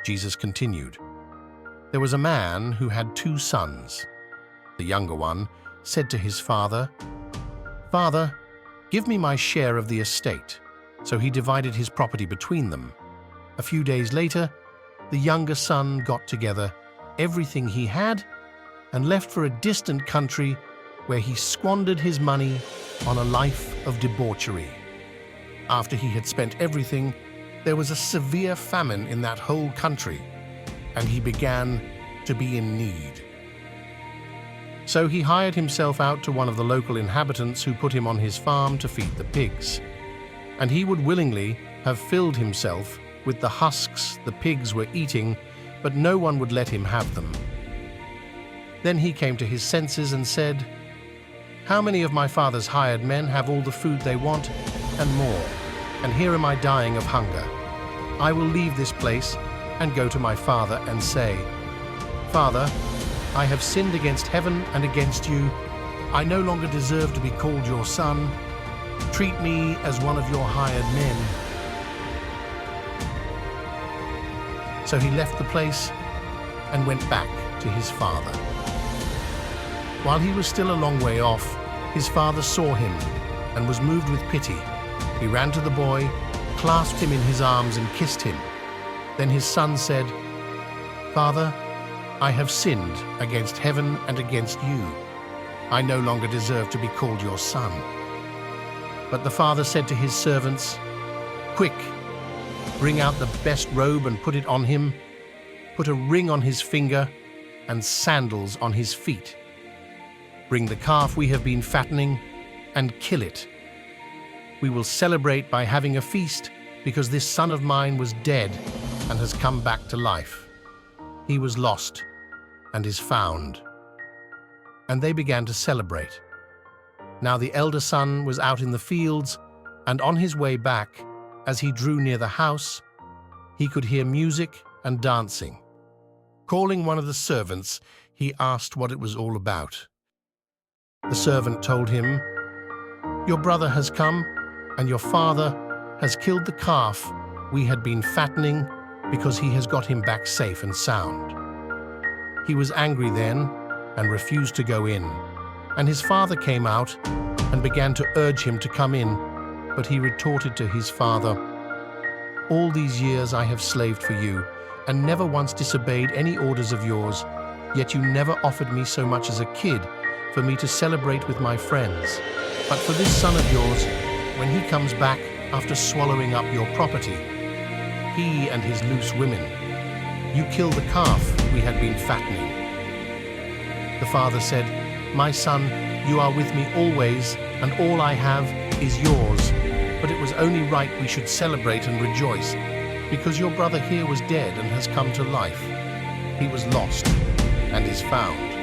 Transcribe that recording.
Jesus continued, "There was a man who had 2 sons. The younger one said to his father, 'Father, give me my share of the estate.' So he divided his property between them. A few days later, the younger son got together everything he had and left for a distant country where he squandered his money on a life of debauchery. After he had spent everything, there was a severe famine in that whole country, and he began to be in need. So he hired himself out to one of the local inhabitants who put him on his farm to feed the pigs. And he would willingly have filled himself with the husks the pigs were eating, but no one would let him have them. Then he came to his senses and said, 'How many of my father's hired men have all the food they want and more, and here am I dying of hunger? I will leave this place and go to my father and say, Father, I have sinned against heaven and against you. I no longer deserve to be called your son. Treat me as one of your hired men.' So he left the place and went back to his father. While he was still a long way off, his father saw him and was moved with pity. He ran to the boy, clasped him in his arms and kissed him. Then his son said, 'Father, I have sinned against heaven and against you. I no longer deserve to be called your son.' But the father said to his servants, 'Quick, bring out the best robe and put it on him. Put a ring on his finger and sandals on his feet. Bring the calf we have been fattening and kill it. We will celebrate by having a feast, because this son of mine was dead and has come back to life. He was lost and is found.' And they began to celebrate. Now the elder son was out in the fields, and on his way back, as he drew near the house, he could hear music and dancing. Calling one of the servants, he asked what it was all about. The servant told him, 'Your brother has come, and your father has killed the calf we had been fattening, because he has got him back safe and sound.' He was angry then and refused to go in. And his father came out and began to urge him to come in, but he retorted to his father, 'All these years I have slaved for you, and never once disobeyed any orders of yours, yet you never offered me so much as a kid for me to celebrate with my friends. But for this son of yours, when he comes back after swallowing up your property, he and his loose women, you kill the calf we had been fattening.' The father said, 'My son, you are with me always, and all I have is yours. But it was only right we should celebrate and rejoice, because your brother here was dead and has come to life. He was lost and is found.'